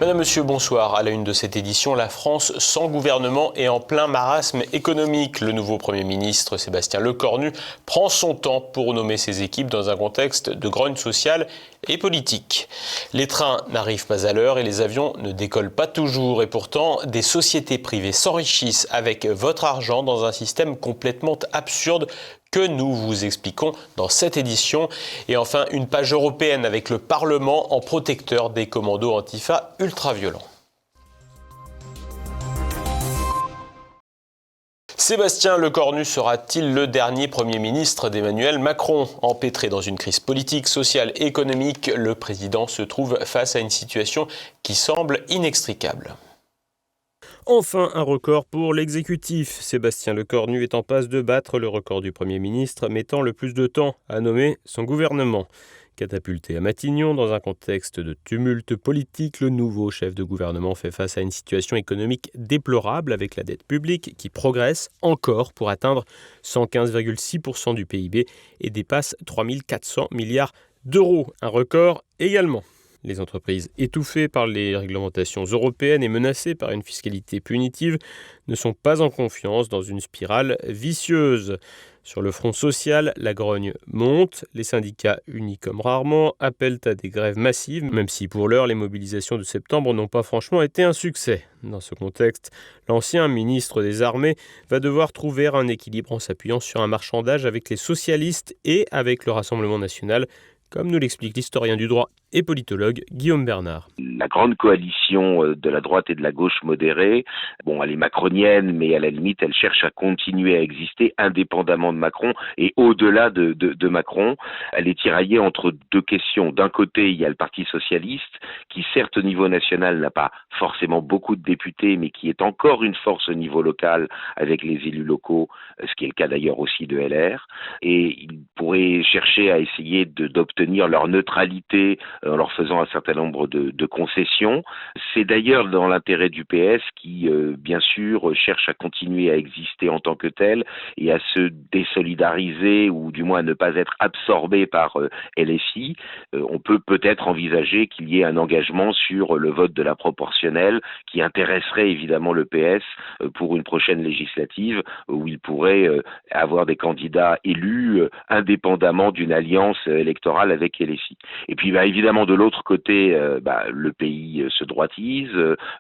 Madame, Monsieur, bonsoir. À la une de cette édition, la France sans gouvernement et en plein marasme économique. Le nouveau Premier ministre, Sébastien Lecornu, prend son temps pour nommer ses équipes dans un contexte de grogne sociale et politique. Les trains n'arrivent pas à l'heure et les avions ne décollent pas toujours. Et pourtant, des sociétés privées s'enrichissent avec votre argent dans un système complètement absurde que nous vous expliquons dans cette édition. Et enfin, une page européenne avec le Parlement en protecteur des commandos antifa ultra-violents. Sébastien Lecornu sera-t-il le dernier Premier ministre d'Emmanuel Macron ? Empêtré dans une crise politique, sociale et économique, le président se trouve face à une situation qui semble inextricable. Enfin, un record pour l'exécutif. Sébastien Lecornu est en passe de battre le record du Premier ministre, mettant le plus de temps à nommer son gouvernement. Catapulté à Matignon dans un contexte de tumulte politique, le nouveau chef de gouvernement fait face à une situation économique déplorable avec la dette publique qui progresse encore pour atteindre 115,6% du PIB et dépasse 3 400 milliards d'euros. Un record également. Les entreprises étouffées par les réglementations européennes et menacées par une fiscalité punitive ne sont pas en confiance dans une spirale vicieuse. Sur le front social, la grogne monte. Les syndicats, unis comme rarement, appellent à des grèves massives, même si pour l'heure, les mobilisations de septembre n'ont pas franchement été un succès. Dans ce contexte, l'ancien ministre des Armées va devoir trouver un équilibre en s'appuyant sur un marchandage avec les socialistes et avec le Rassemblement national, comme nous l'explique l'historien du droit et politologue Guillaume Bernard. La grande coalition de la droite et de la gauche modérée, elle est macronienne, mais à la limite, elle cherche à continuer à exister indépendamment de Macron et au-delà de Macron. Elle est tiraillée entre deux questions. D'un côté, il y a le Parti socialiste, qui certes au niveau national n'a pas forcément beaucoup de députés, mais qui est encore une force au niveau local avec les élus locaux, ce qui est le cas d'ailleurs aussi de LR. Et ils pourraient chercher à essayer d'obtenir leur neutralité en leur faisant un certain nombre de concessions. C'est d'ailleurs dans l'intérêt du PS qui, bien sûr, cherche à continuer à exister en tant que tel et à se désolidariser ou du moins à ne pas être absorbé par LFI. On peut peut-être envisager qu'il y ait un engagement sur le vote de la proportionnelle qui intéresserait évidemment le PS pour une prochaine législative où il pourrait avoir des candidats élus indépendamment d'une alliance électorale avec LFI. Et puis évidemment de l'autre côté, le pays se droitise,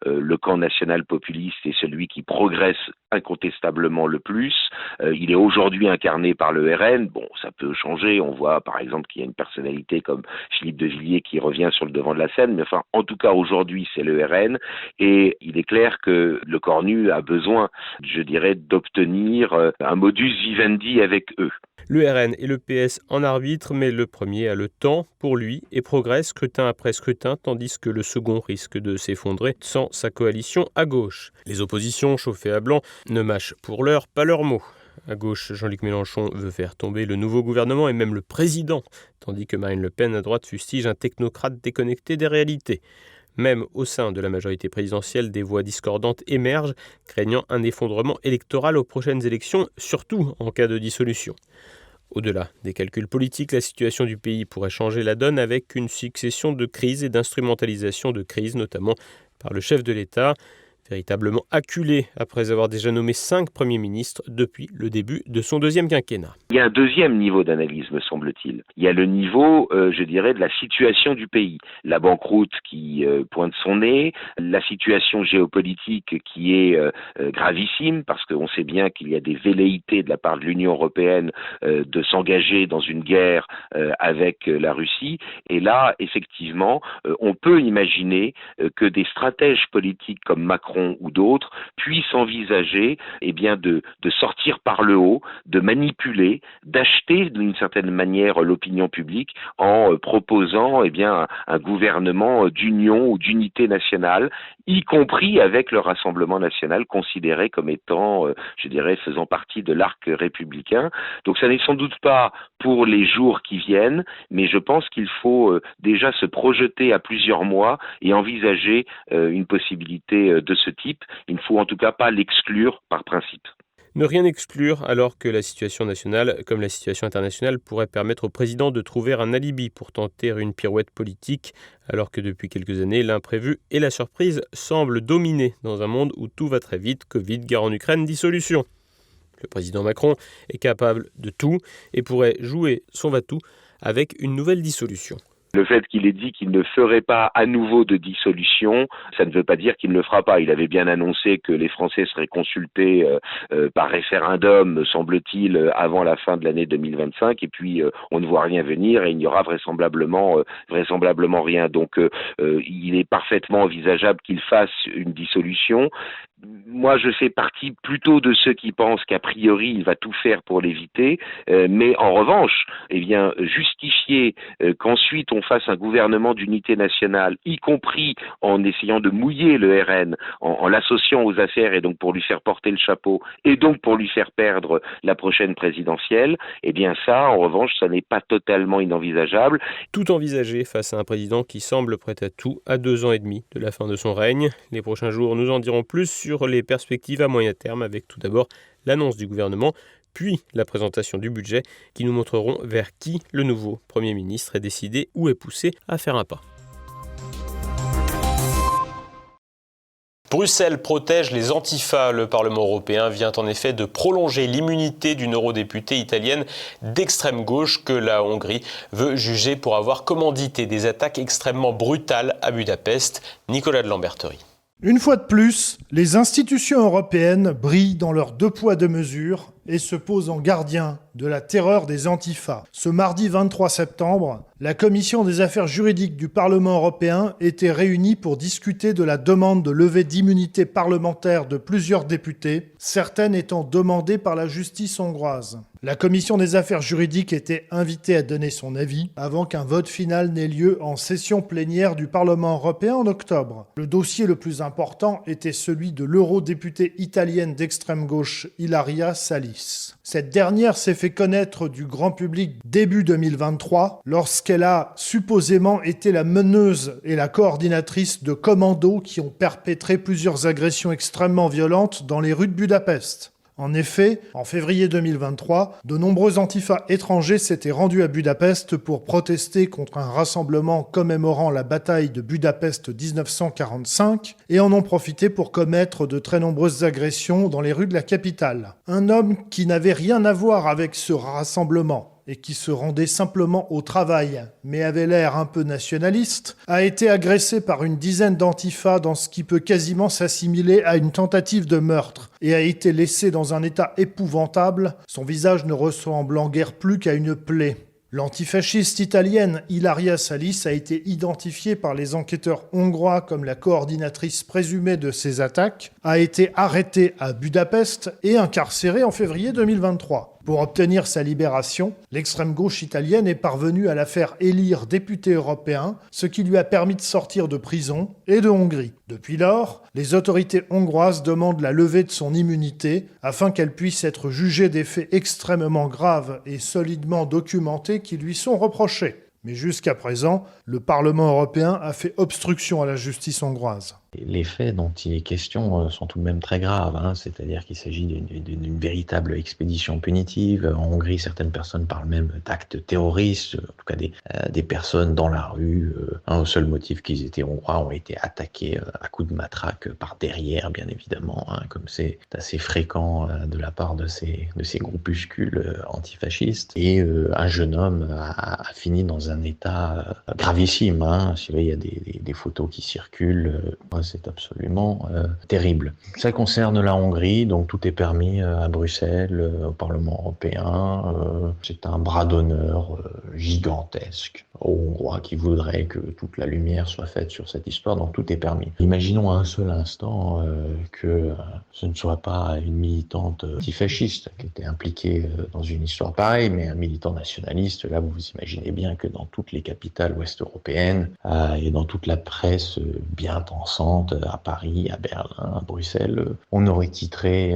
le camp national populiste est celui qui progresse incontestablement le plus. Il est aujourd'hui incarné par le RN. Ça peut changer. On voit par exemple qu'il y a une personnalité comme Philippe de Villiers qui revient sur le devant de la scène. Mais en tout cas aujourd'hui c'est le RN et il est clair que Lecornu a besoin, d'obtenir un modus vivendi avec eux. Le RN et le PS en arbitre, mais le premier a le temps pour lui et progresse scrutin après scrutin, tandis que le second risque de s'effondrer sans sa coalition à gauche. Les oppositions, chauffées à blanc, ne mâchent pour l'heure pas leurs mots. À gauche, Jean-Luc Mélenchon veut faire tomber le nouveau gouvernement et même le président, tandis que Marine Le Pen à droite fustige un technocrate déconnecté des réalités. Même au sein de la majorité présidentielle, des voix discordantes émergent, craignant un effondrement électoral aux prochaines élections, surtout en cas de dissolution. Au-delà des calculs politiques, la situation du pays pourrait changer la donne avec une succession de crises et d'instrumentalisation de crises, notamment par le chef de l'État, véritablement acculé après avoir déjà nommé 5 premiers ministres depuis le début de son deuxième quinquennat. Il y a un deuxième niveau d'analyse, me semble-t-il. Il y a le niveau, de la situation du pays. La banqueroute qui pointe son nez, la situation géopolitique qui est gravissime, parce qu'on sait bien qu'il y a des velléités de la part de l'Union européenne de s'engager dans une guerre avec la Russie. Et là, effectivement, on peut imaginer que des stratèges politiques comme Macron ou d'autres puissent envisager de sortir par le haut, de manipuler, d'acheter d'une certaine manière l'opinion publique en proposant un gouvernement d'union ou d'unité nationale, y compris avec le Rassemblement national considéré comme étant, faisant partie de l'arc républicain. Donc ça n'est sans doute pas pour les jours qui viennent, mais je pense qu'il faut déjà se projeter à plusieurs mois et envisager une possibilité de ce type. Il ne faut en tout cas pas l'exclure par principe. Ne rien exclure alors que la situation nationale comme la situation internationale pourrait permettre au président de trouver un alibi pour tenter une pirouette politique, alors que depuis quelques années, l'imprévu et la surprise semblent dominer dans un monde où tout va très vite, Covid, guerre en Ukraine, dissolution. Le président Macron est capable de tout et pourrait jouer son va-tout avec une nouvelle dissolution. Le fait qu'il ait dit qu'il ne ferait pas à nouveau de dissolution, ça ne veut pas dire qu'il ne le fera pas. Il avait bien annoncé que les Français seraient consultés par référendum, semble-t-il, avant la fin de l'année 2025. Et puis, on ne voit rien venir et il n'y aura vraisemblablement rien. Donc, il est parfaitement envisageable qu'il fasse une dissolution. Moi, je fais partie plutôt de ceux qui pensent qu'a priori, il va tout faire pour l'éviter. Mais en revanche, justifier qu'ensuite on fasse un gouvernement d'unité nationale, y compris en essayant de mouiller le RN, en l'associant aux affaires et donc pour lui faire porter le chapeau et donc pour lui faire perdre la prochaine présidentielle, eh bien ça, en revanche, ça n'est pas totalement inenvisageable. Tout envisagé face à un président qui semble prêt à tout à 2 ans et demi de la fin de son règne. Les prochains jours nous en diront plus sur les perspectives à moyen terme avec tout d'abord l'annonce du gouvernement, puis la présentation du budget qui nous montreront vers qui le nouveau Premier ministre est décidé ou est poussé à faire un pas. Bruxelles protège les antifas. Le Parlement européen vient en effet de prolonger l'immunité d'une eurodéputée italienne d'extrême gauche que la Hongrie veut juger pour avoir commandité des attaques extrêmement brutales à Budapest. Nicolas de Lamberterie. Une fois de plus, les institutions européennes brillent dans leurs 2 poids 2 mesures et se posent en gardiens de la terreur des antifas. Ce mardi 23 septembre, la Commission des affaires juridiques du Parlement européen était réunie pour discuter de la demande de levée d'immunité parlementaire de plusieurs députés, certaines étant demandées par la justice hongroise. La Commission des affaires juridiques était invitée à donner son avis avant qu'un vote final n'ait lieu en session plénière du Parlement européen en octobre. Le dossier le plus important était celui de l'eurodéputée italienne d'extrême gauche Ilaria Salis. Cette dernière s'est fait connaître du grand public début 2023 lorsqu'elle a supposément été la meneuse et la coordinatrice de commandos qui ont perpétré plusieurs agressions extrêmement violentes dans les rues de Budapest. En effet, en février 2023, de nombreux antifas étrangers s'étaient rendus à Budapest pour protester contre un rassemblement commémorant la bataille de Budapest 1945 et en ont profité pour commettre de très nombreuses agressions dans les rues de la capitale. Un homme qui n'avait rien à voir avec ce rassemblement et qui se rendait simplement au travail, mais avait l'air un peu nationaliste, a été agressé par une dizaine d'antifas dans ce qui peut quasiment s'assimiler à une tentative de meurtre, et a été laissé dans un état épouvantable, son visage ne ressemblant guère plus qu'à une plaie. L'antifasciste italienne Ilaria Salis a été identifiée par les enquêteurs hongrois comme la coordinatrice présumée de ces attaques, a été arrêtée à Budapest et incarcérée en février 2023. Pour obtenir sa libération, l'extrême gauche italienne est parvenue à la faire élire député européen, ce qui lui a permis de sortir de prison et de Hongrie. Depuis lors, les autorités hongroises demandent la levée de son immunité afin qu'elle puisse être jugée des faits extrêmement graves et solidement documentés qui lui sont reprochés. Mais jusqu'à présent, le Parlement européen a fait obstruction à la justice hongroise. Les faits dont il est question sont tout de même très graves, c'est-à-dire qu'il s'agit d'une véritable expédition punitive. En Hongrie, certaines personnes parlent même d'actes terroristes, en tout cas des personnes dans la rue, au seul motif qu'ils étaient hongrois, ont été attaqués à coups de matraque par derrière, bien évidemment, comme c'est assez fréquent de la part de ces groupuscules antifascistes. Et un jeune homme a fini dans un état gravissime. Si vous voyez, il y a des photos qui circulent. C'est absolument terrible. Ça concerne la Hongrie, donc tout est permis à Bruxelles, au Parlement européen. C'est un bras d'honneur gigantesque aux Hongrois qui voudraient que toute la lumière soit faite sur cette histoire, donc tout est permis. Imaginons un seul instant que ce ne soit pas une militante antifasciste qui était impliquée dans une histoire pareille, mais un militant nationaliste. Là, vous vous imaginez bien que dans toutes les capitales ouest européennes et dans toute la presse bien pensante, Nantes, à Paris, à Berlin, à Bruxelles, on aurait titré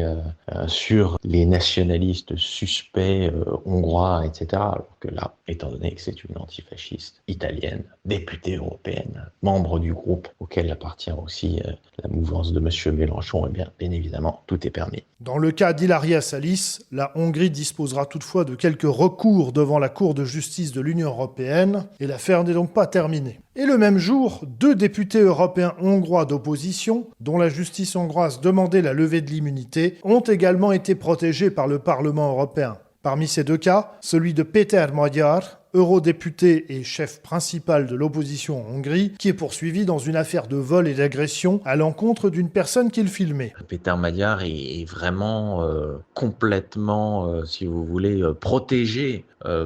sur les nationalistes suspects hongrois, etc. Alors que là, étant donné que c'est une antifasciste italienne, députée européenne, membre du groupe auquel appartient aussi la mouvance de M. Mélenchon, eh bien évidemment, tout est permis. Dans le cas d'Hilaria Salis, la Hongrie disposera toutefois de quelques recours devant la Cour de justice de l'Union européenne, et l'affaire n'est donc pas terminée. Et le même jour, 2 députés européens hongrois d'opposition, dont la justice hongroise demandait la levée de l'immunité, ont également été protégés par le Parlement européen. Parmi ces 2 cas, celui de Péter Magyar, eurodéputé et chef principal de l'opposition en Hongrie, qui est poursuivi dans une affaire de vol et d'agression à l'encontre d'une personne qu'il filmait. Péter Magyar est vraiment complètement, si vous voulez, protégé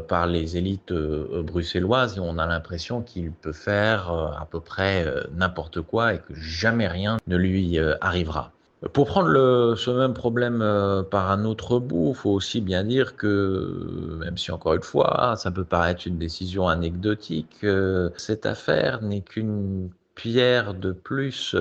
par les élites bruxelloises, et on a l'impression qu'il peut faire à peu près n'importe quoi et que jamais rien ne lui arrivera. Pour prendre ce même problème par un autre bout, il faut aussi bien dire que, même si encore une fois, ça peut paraître une décision anecdotique, cette affaire n'est qu'une pierre de plus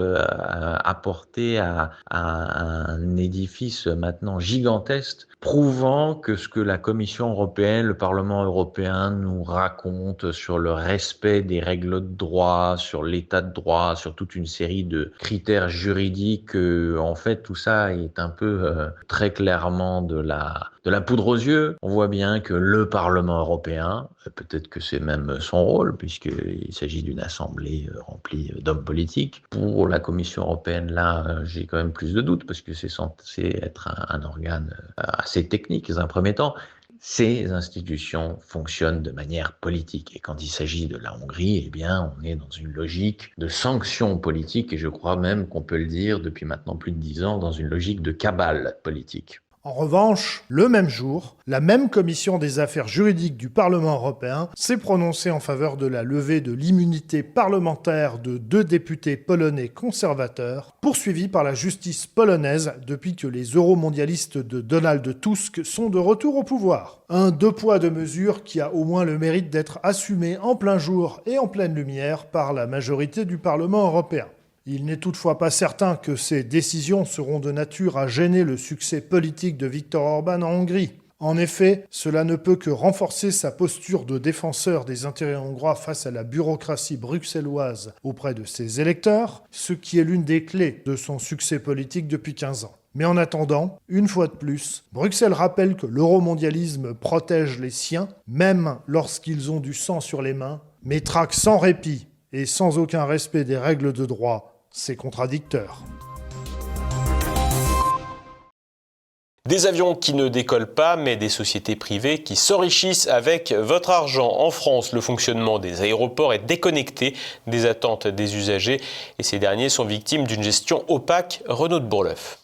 apportée à un édifice maintenant gigantesque, prouvant que ce que la Commission européenne, le Parlement européen nous raconte sur le respect des règles de droit, sur l'état de droit, sur toute une série de critères juridiques, en fait tout ça est un peu très clairement de la poudre aux yeux. On voit bien que le Parlement européen, peut-être que c'est même son rôle, puisqu'il s'agit d'une assemblée remplie d'hommes politiques. Pour la Commission européenne, là, j'ai quand même plus de doutes, parce que c'est censé être un organe assez technique dans un premier temps. Ces institutions fonctionnent de manière politique. Et quand il s'agit de la Hongrie, eh bien, on est dans une logique de sanctions politiques, et je crois même qu'on peut le dire depuis maintenant plus de 10 ans, dans une logique de cabale politique. En revanche, le même jour, la même commission des affaires juridiques du Parlement européen s'est prononcée en faveur de la levée de l'immunité parlementaire de 2 députés polonais conservateurs, poursuivis par la justice polonaise depuis que les euromondialistes de Donald Tusk sont de retour au pouvoir. Un 2 poids 2 mesures qui a au moins le mérite d'être assumé en plein jour et en pleine lumière par la majorité du Parlement européen. Il n'est toutefois pas certain que ces décisions seront de nature à gêner le succès politique de Viktor Orban en Hongrie. En effet, cela ne peut que renforcer sa posture de défenseur des intérêts hongrois face à la bureaucratie bruxelloise auprès de ses électeurs, ce qui est l'une des clés de son succès politique depuis 15 ans. Mais en attendant, une fois de plus, Bruxelles rappelle que l'euromondialisme protège les siens, même lorsqu'ils ont du sang sur les mains, mais traque sans répit et sans aucun respect des règles de droit. C'est contradicteur. Des avions qui ne décollent pas, mais des sociétés privées qui s'enrichissent avec votre argent. En France, le fonctionnement des aéroports est déconnecté des attentes des usagers et ces derniers sont victimes d'une gestion opaque. Renaud de Bourleuf.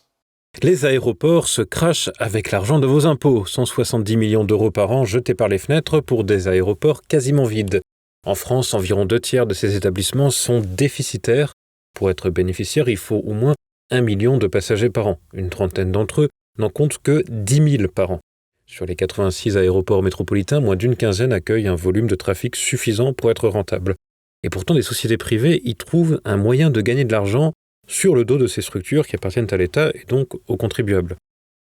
Les aéroports se crachent avec l'argent de vos impôts. 170 millions d'euros par an jetés par les fenêtres pour des aéroports quasiment vides. En France, environ 2/3 de ces établissements sont déficitaires. Pour être bénéficiaire, il faut au moins 1 million de passagers par an. Une trentaine d'entre eux n'en comptent que 10 000 par an. Sur les 86 aéroports métropolitains, moins d'une quinzaine accueillent un volume de trafic suffisant pour être rentable. Et pourtant, des sociétés privées y trouvent un moyen de gagner de l'argent sur le dos de ces structures qui appartiennent à l'État et donc aux contribuables.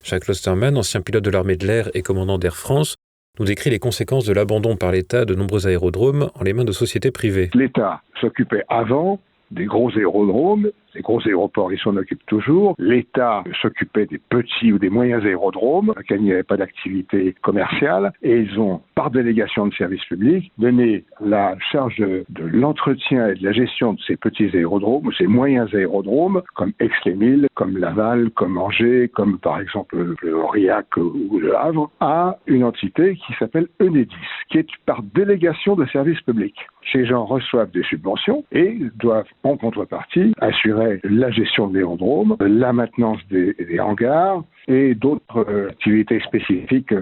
Jacques Lostermann, ancien pilote de l'armée de l'air et commandant d'Air France, nous décrit les conséquences de l'abandon par l'État de nombreux aérodromes en les mains de sociétés privées. L'État s'occupait avant des gros aérodromes, les gros aéroports, ils s'en occupent toujours. L'État s'occupait des petits ou des moyens aérodromes, dans lesquels il n'y avait pas d'activité commerciale, et ils ont, par délégation de service public, donné la charge de l'entretien et de la gestion de ces petits aérodromes, ou ces moyens aérodromes, comme Aix-les-Milles, comme Laval, comme Angers, comme par exemple le Aurillac ou le Havre, à une entité qui s'appelle Enedis, qui est par délégation de service public. Ces gens reçoivent des subventions et doivent, en contrepartie, assurer la gestion de l'aérodrome, la maintenance des hangars et d'autres activités spécifiques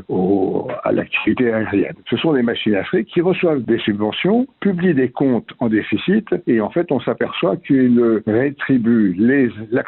à l'activité aérienne. Ce sont des machines à fric qui reçoivent des subventions, publient des comptes en déficit et en fait on s'aperçoit qu'ils rétribuent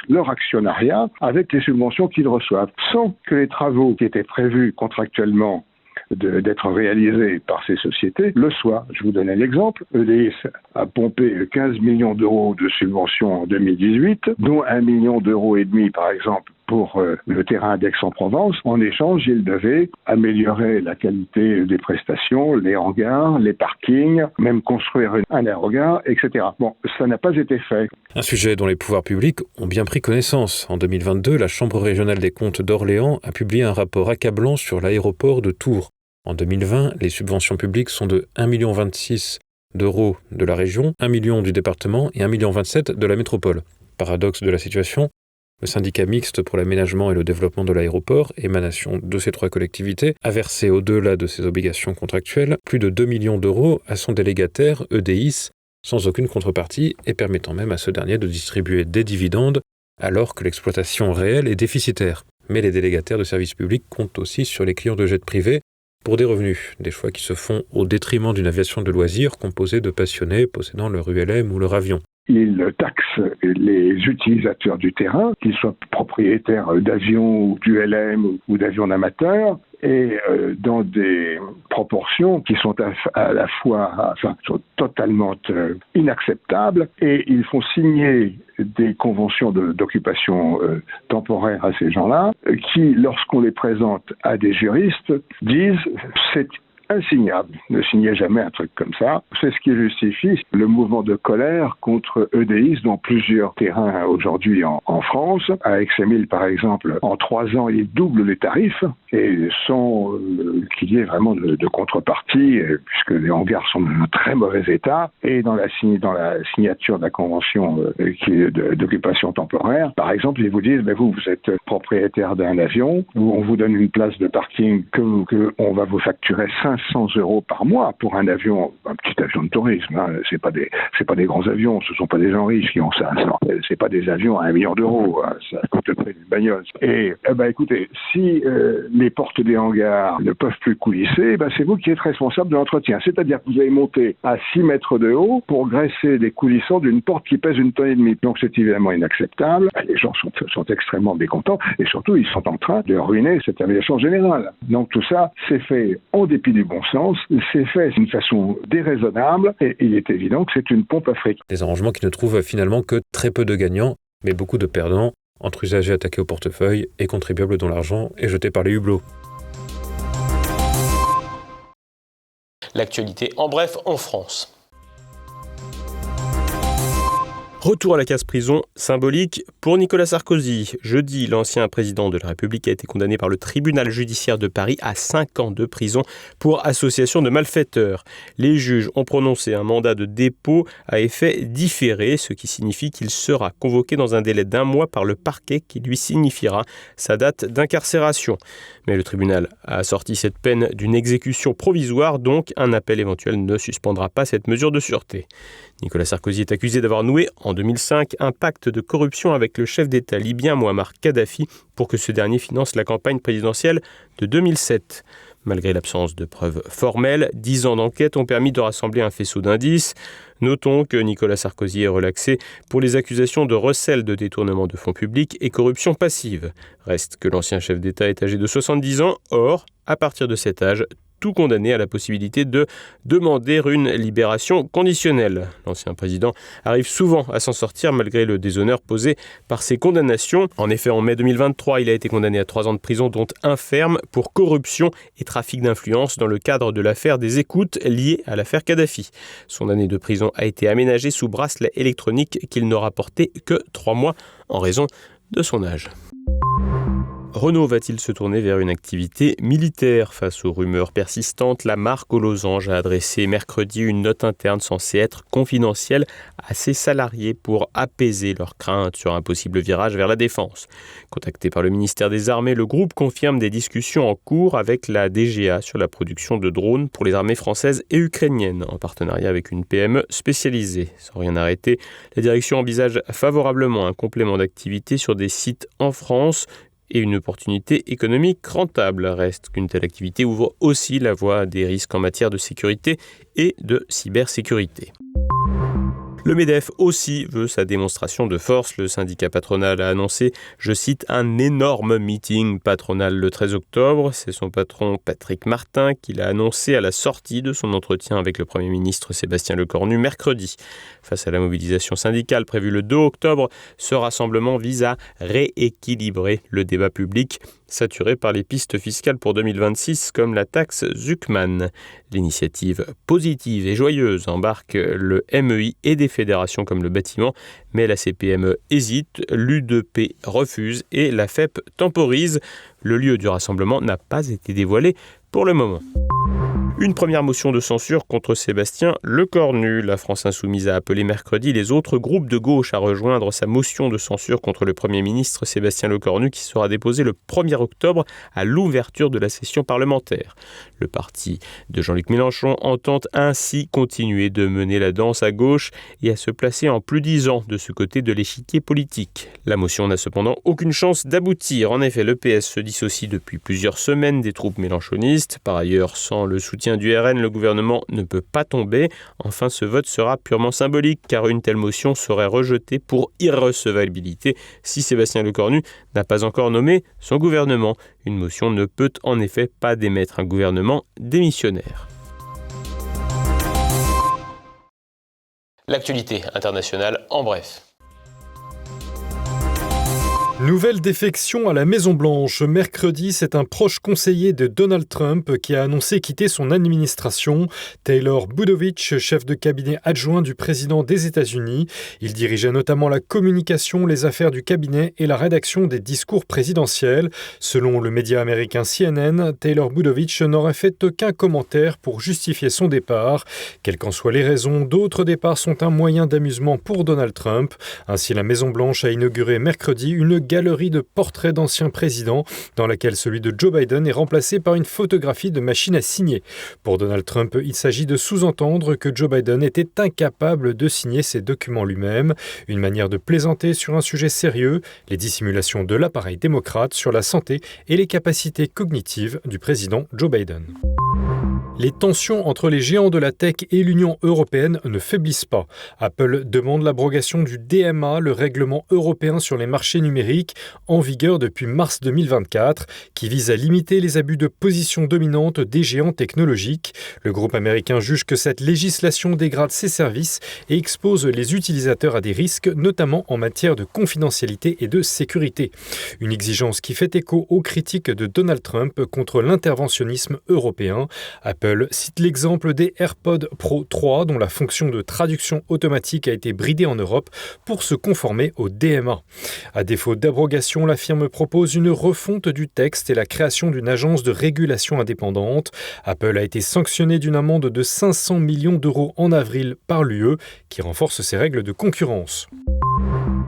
leur actionnariat avec les subventions qu'ils reçoivent, sans que les travaux qui étaient prévus contractuellement d'être réalisés par ces sociétés le soient. Je vous donne un exemple. EDIS a pompé 15 millions d'euros de subventions en 2018, dont 1,5 million d'euros par exemple pour le terrain d'Aix-en-Provence. En échange, il devait améliorer la qualité des prestations, les hangars, les parkings, même construire un aérogare, etc. Bon, ça n'a pas été fait. Un sujet dont les pouvoirs publics ont bien pris connaissance. En 2022, la Chambre régionale des comptes d'Orléans a publié un rapport accablant sur l'aéroport de Tours. En 2020, les subventions publiques sont de 1,26 million d'euros de la région, 1 million du département et 1,27 million de la métropole. Paradoxe de la situation, le syndicat mixte pour l'aménagement et le développement de l'aéroport, émanation de ces 3 collectivités, a versé au-delà de ses obligations contractuelles plus de 2 millions d'euros à son délégataire EDIS, sans aucune contrepartie et permettant même à ce dernier de distribuer des dividendes alors que l'exploitation réelle est déficitaire. Mais les délégataires de services publics comptent aussi sur les clients de jets privés pour des revenus, des choix qui se font au détriment d'une aviation de loisirs composée de passionnés possédant leur ULM ou leur avion. Il taxe les utilisateurs du terrain, qu'ils soient propriétaires d'avions ou d'ULM ou d'avions d'amateurs, et dans des proportions qui sont à la fois sont totalement inacceptables, et ils font signer des conventions d'occupation temporaire à ces gens-là, qui, lorsqu'on les présente à des juristes, disent c'est insignable. Ne signez jamais un truc comme ça. C'est ce qui justifie le mouvement de colère contre EDIS dans plusieurs terrains aujourd'hui en France. À Aix-et-Mille, par exemple, en 3 ans, il double les tarifs et sans qu'il y ait vraiment de contrepartie, puisque les hangars sont dans un très mauvais état. Et dans la signature de la convention d'occupation temporaire, par exemple, ils vous disent vous êtes propriétaire d'un avion, on vous donne une place de parking que on va vous facturer 500 euros par mois pour un avion, un petit avion de tourisme. C'est pas des grands avions, ce sont pas des gens riches qui ont ça. C'est pas des avions à 1 million d'euros. Ça coûte le prix d'une bagnole. Et écoutez, si les portes des hangars ne peuvent plus coulisser, c'est vous qui êtes responsable de l'entretien. C'est-à-dire que vous avez monté à 6 mètres de haut pour graisser les coulissants d'une porte qui pèse 1,5 tonne. Donc c'est évidemment inacceptable. Les gens sont extrêmement mécontents et surtout ils sont en train de ruiner cette aviation générale. Donc tout ça, c'est fait en dépit du bon sens, c'est fait d'une façon déraisonnable et il est évident que c'est une pompe à fric. Des arrangements qui ne trouvent finalement que très peu de gagnants, mais beaucoup de perdants, entre usagers attaqués au portefeuille et contribuables dont l'argent est jeté par les hublots. L'actualité en bref en France. Retour à la case prison, symbolique pour Nicolas Sarkozy. Jeudi, l'ancien président de la République a été condamné par le tribunal judiciaire de Paris à 5 ans de prison pour association de malfaiteurs. Les juges ont prononcé un mandat de dépôt à effet différé, ce qui signifie qu'il sera convoqué dans un délai d'1 mois par le parquet qui lui signifiera sa date d'incarcération. Mais le tribunal a assorti cette peine d'une exécution provisoire, donc un appel éventuel ne suspendra pas cette mesure de sûreté. Nicolas Sarkozy est accusé d'avoir noué en 2005 un pacte de corruption avec le chef d'État libyen Mouammar Kadhafi pour que ce dernier finance la campagne présidentielle de 2007. Malgré l'absence de preuves formelles, 10 ans d'enquête ont permis de rassembler un faisceau d'indices. Notons que Nicolas Sarkozy est relaxé pour les accusations de recel de détournement de fonds publics et corruption passive. Reste que l'ancien chef d'État est âgé de 70 ans. Or, à partir de cet âge, tout condamné a la possibilité de demander une libération conditionnelle. L'ancien président arrive souvent à s'en sortir malgré le déshonneur posé par ses condamnations. En effet, en mai 2023, il a été condamné à 3 ans de prison, dont 1 ferme, pour corruption et trafic d'influence dans le cadre de l'affaire des écoutes liées à l'affaire Kadhafi. Son année de prison a été aménagée sous bracelet électronique qu'il n'aura porté que 3 mois en raison de son âge. Renault va-t-il se tourner vers une activité militaire? Face aux rumeurs persistantes, la marque aux losanges a adressé mercredi une note interne censée être confidentielle à ses salariés pour apaiser leurs craintes sur un possible virage vers la défense. Contacté par le ministère des Armées, le groupe confirme des discussions en cours avec la DGA sur la production de drones pour les armées françaises et ukrainiennes, en partenariat avec une PME spécialisée. Sans rien arrêter, la direction envisage favorablement un complément d'activité sur des sites en France et une opportunité économique rentable. Reste qu'une telle activité ouvre aussi la voie à des risques en matière de sécurité et de cybersécurité. Le MEDEF aussi veut sa démonstration de force. Le syndicat patronal a annoncé, je cite, un énorme meeting patronal le 13 octobre. C'est son patron Patrick Martin qui l'a annoncé à la sortie de son entretien avec le Premier ministre Sébastien Lecornu mercredi. Face à la mobilisation syndicale prévue le 2 octobre, ce rassemblement vise à rééquilibrer le débat public, saturé par les pistes fiscales pour 2026 comme la taxe Zuckman. L'initiative positive et joyeuse embarque le MEI et des fédérations comme le bâtiment, mais la CPME hésite, l'UDP refuse et la FEP temporise. Le lieu du rassemblement n'a pas été dévoilé pour le moment. Une première motion de censure contre Sébastien Lecornu. La France Insoumise a appelé mercredi les autres groupes de gauche à rejoindre sa motion de censure contre le Premier ministre Sébastien Lecornu qui sera déposée le 1er octobre à l'ouverture de la session parlementaire. Le parti de Jean-Luc Mélenchon entend ainsi continuer de mener la danse à gauche et à se placer en plus 10 ans de ce côté de l'échiquier politique. La motion n'a cependant aucune chance d'aboutir. En effet, le PS se dissocie depuis plusieurs semaines des troupes mélenchonistes. Par ailleurs, sans le soutien du RN, le gouvernement ne peut pas tomber. Enfin, ce vote sera purement symbolique car une telle motion serait rejetée pour irrecevabilité si Sébastien Lecornu n'a pas encore nommé son gouvernement. Une motion ne peut en effet pas démettre un gouvernement démissionnaire. L'actualité internationale en bref. Nouvelle défection à la Maison-Blanche. Mercredi, c'est un proche conseiller de Donald Trump qui a annoncé quitter son administration. Taylor Budovich, chef de cabinet adjoint du président des États-Unis. Il dirigeait notamment la communication, les affaires du cabinet et la rédaction des discours présidentiels. Selon le média américain CNN, Taylor Budovich n'aurait fait aucun commentaire pour justifier son départ. Quelles qu'en soient les raisons, d'autres départs sont un moyen d'amusement pour Donald Trump. Ainsi, la Maison-Blanche a inauguré mercredi une galerie de portraits d'anciens présidents dans laquelle celui de Joe Biden est remplacé par une photographie de machine à signer. Pour Donald Trump, il s'agit de sous-entendre que Joe Biden était incapable de signer ses documents lui-même, une manière de plaisanter sur un sujet sérieux, les dissimulations de l'appareil démocrate sur la santé et les capacités cognitives du président Joe Biden. Les tensions entre les géants de la tech et l'Union européenne ne faiblissent pas. Apple demande l'abrogation du DMA, le règlement européen sur les marchés numériques, en vigueur depuis mars 2024, qui vise à limiter les abus de position dominante des géants technologiques. Le groupe américain juge que cette législation dégrade ses services et expose les utilisateurs à des risques, notamment en matière de confidentialité et de sécurité. Une exigence qui fait écho aux critiques de Donald Trump contre l'interventionnisme européen. Apple cite l'exemple des AirPods Pro 3 dont la fonction de traduction automatique a été bridée en Europe pour se conformer au DMA. À défaut d'abrogation, la firme propose une refonte du texte et la création d'une agence de régulation indépendante. Apple a été sanctionné d'une amende de 500 millions d'euros en avril par l'UE qui renforce ses règles de concurrence.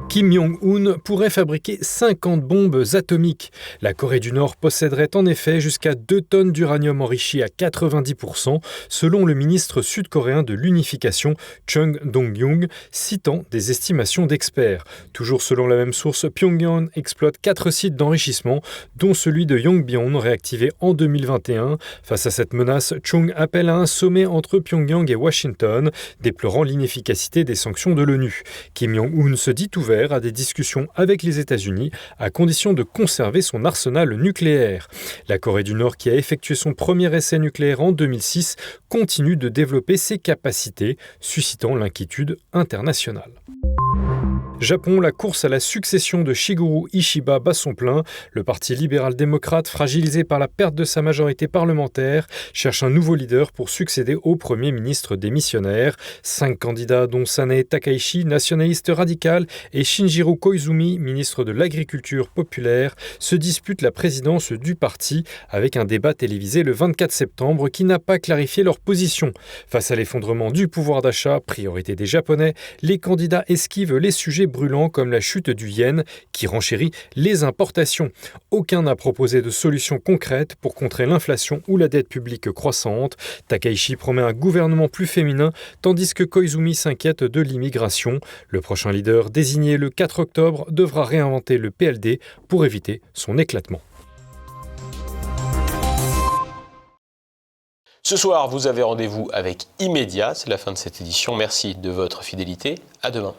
Kim Jong-un pourrait fabriquer 50 bombes atomiques. La Corée du Nord posséderait en effet jusqu'à 2 tonnes d'uranium enrichi à 90%, selon le ministre sud-coréen de l'unification, Chung Dong-young, citant des estimations d'experts. Toujours selon la même source, Pyongyang exploite 4 sites d'enrichissement, dont celui de Yongbyon, réactivé en 2021. Face à cette menace, Chung appelle à un sommet entre Pyongyang et Washington, déplorant l'inefficacité des sanctions de l'ONU. Kim Jong-un se dit ouvert à des discussions avec les États-Unis à condition de conserver son arsenal nucléaire. La Corée du Nord, qui a effectué son premier essai nucléaire en 2006, continue de développer ses capacités, suscitant l'inquiétude internationale. Japon, la course à la succession de Shigeru Ishiba bat son plein. Le parti libéral-démocrate, fragilisé par la perte de sa majorité parlementaire, cherche un nouveau leader pour succéder au Premier ministre démissionnaire. 5 candidats, dont Sanae Takaichi, nationaliste radical, et Shinjiro Koizumi, ministre de l'Agriculture populaire, se disputent la présidence du parti avec un débat télévisé le 24 septembre qui n'a pas clarifié leur position. Face à l'effondrement du pouvoir d'achat, priorité des Japonais, les candidats esquivent les sujets brûlants comme la chute du yen qui renchérit les importations. Aucun n'a proposé de solution concrète pour contrer l'inflation ou la dette publique croissante. Takaichi promet un gouvernement plus féminin tandis que Koizumi s'inquiète de l'immigration. Le prochain leader désigné le 4 octobre devra réinventer le PLD pour éviter son éclatement. Ce soir, vous avez rendez-vous avec Immédiat. C'est la fin de cette édition. Merci de votre fidélité. À demain.